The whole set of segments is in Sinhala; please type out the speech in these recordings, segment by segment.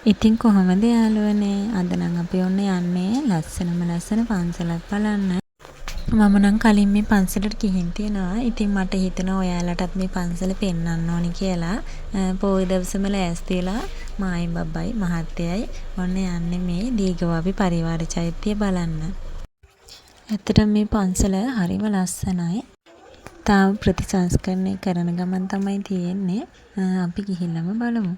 ඉතින් කොහොමද යාළුවනේ අද නම් අපි ඔන්න යන්නේ ලස්සන පන්සලක් බලන්න. මම නම් කලින් මේ පන්සලට ගිහින් තියෙනවා. ඉතින් මට හිතෙනවා ඔයාලටත් මේ පන්සල පෙන්වන්න ඕනි කියලා. පොයි දවසම ලෑස්ති වෙලා මායි බබ්බයි මහත්තයයි ඔන්න යන්නේ මේ දීඝවාපි පරිවාර චෛත්‍ය බලන්න. ඇත්තටම මේ පන්සල හරිම ලස්සනයි. තාම ප්‍රතිසංස්කරණය කරන ගමන් තමයි තියෙන්නේ. අපි ගිහිල්ලාම බලමු.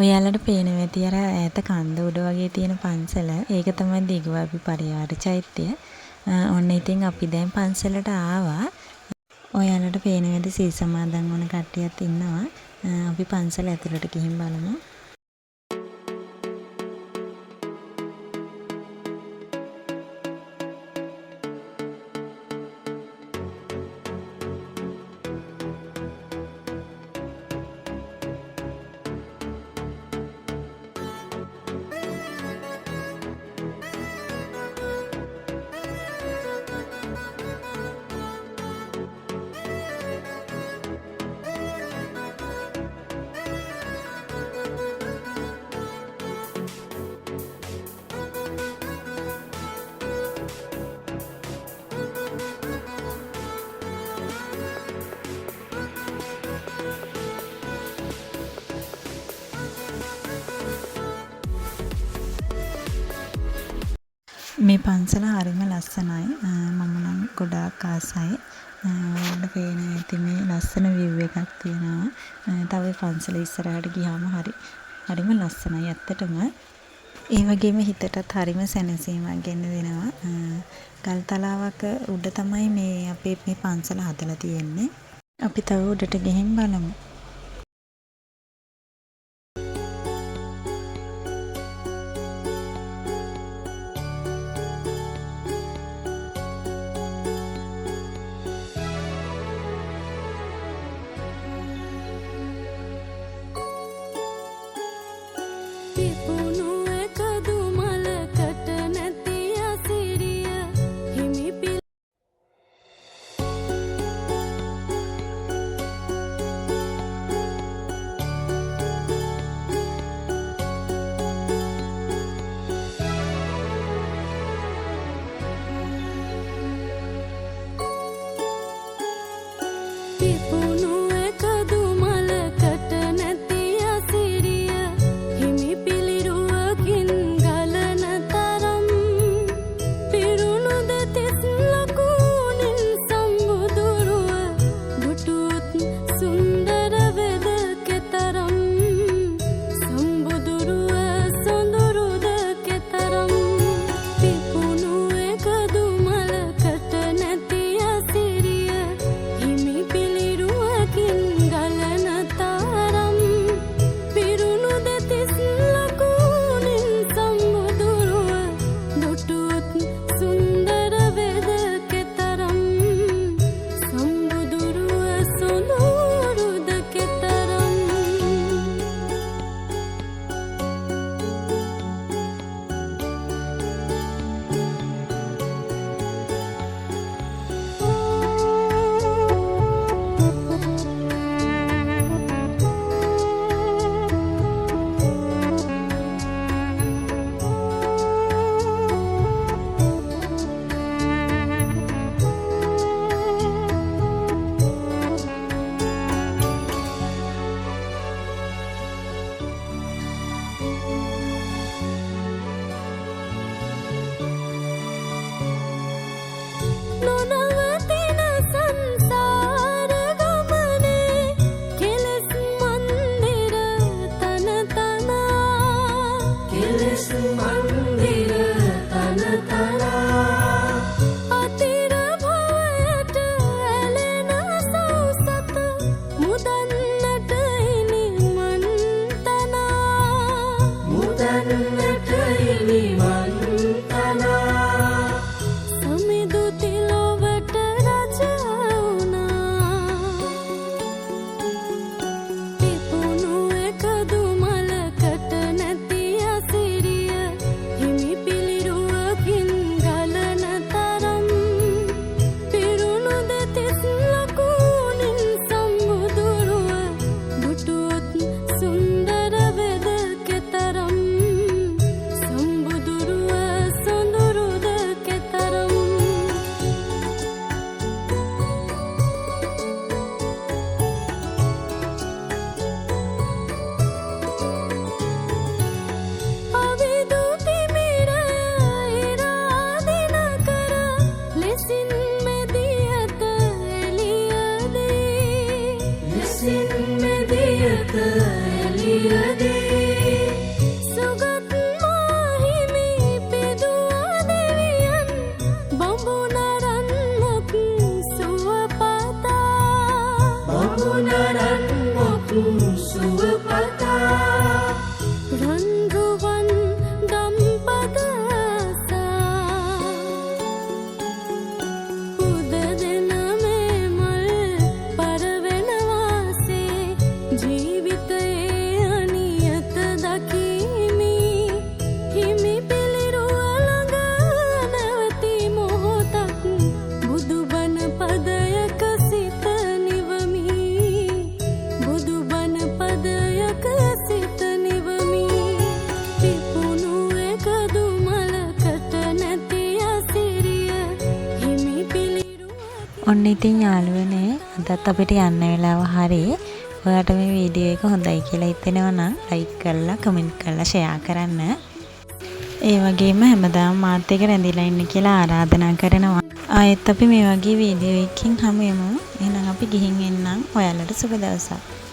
ඔයාලට පේනවා ඇති අර ඈත කන්ද උඩ වගේ තියෙන පන්සල. ඒක තමයි දීඝවාපි පරිවාර චෛත්‍ය. ඔන්න ඉතින් අපි දැන් පන්සලට ආවා. ඔයාලට පේනවා ඇති සී සමාදන් වුණ කට්ටියත් ඉන්නවා. අපි පන්සල ඇතුළට ගිහින් බලමු. මේ පන්සල හරිම ලස්සනයි. මම නම් ගොඩාක් ආසයි. ඔයාලට පේනවා ඇති මේ ලස්සන view එකක් තියෙනවා. තව පන්සල ඉස්සරහට ගියාම හරිම ලස්සනයි ඇත්තටම. ඒ වගේම හිතටත් හරිම සැනසීමක් ගෙන දෙනවා. ගල් තලාවක උඩ තමයි මේ අපේ මේ පන්සල හදලා තියෙන්නේ. අපි තව උඩට ගිහින් බලමු. ඔන්න ඉතින් යාළුවනේ අදත් අපිට යන්න වෙලාව හරි. ඔයාට මේ වීඩියෝ එක හොඳයි කියලා හිතෙනවා නම් ලයික් කරලා කමෙන්ට් කරලා ෂෙයා කරන්න. ඒ වගේම හැමදාම මාත් එක්ක රැඳිලා ඉන්න කියලා ආරාධනා කරනවා. ආයෙත් අපි මේ වගේ වීඩියෝ එකකින් හමු වෙමු. එහෙනම් අපි ගිහින් එන්නම්. ඔයාලට සුබ දවසක්.